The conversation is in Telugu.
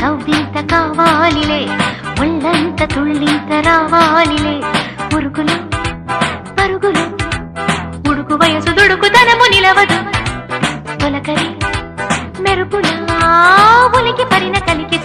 కవ్వింత కావాలిలే ఒళ్ళంత తుళ్ళింత రావాలిలే పురుగులు పరుగులు ఉడుకు వయసు దుడుకు తనము నిలవదు తొలకరి మెరుపులా ఉలికి పరిన కలికి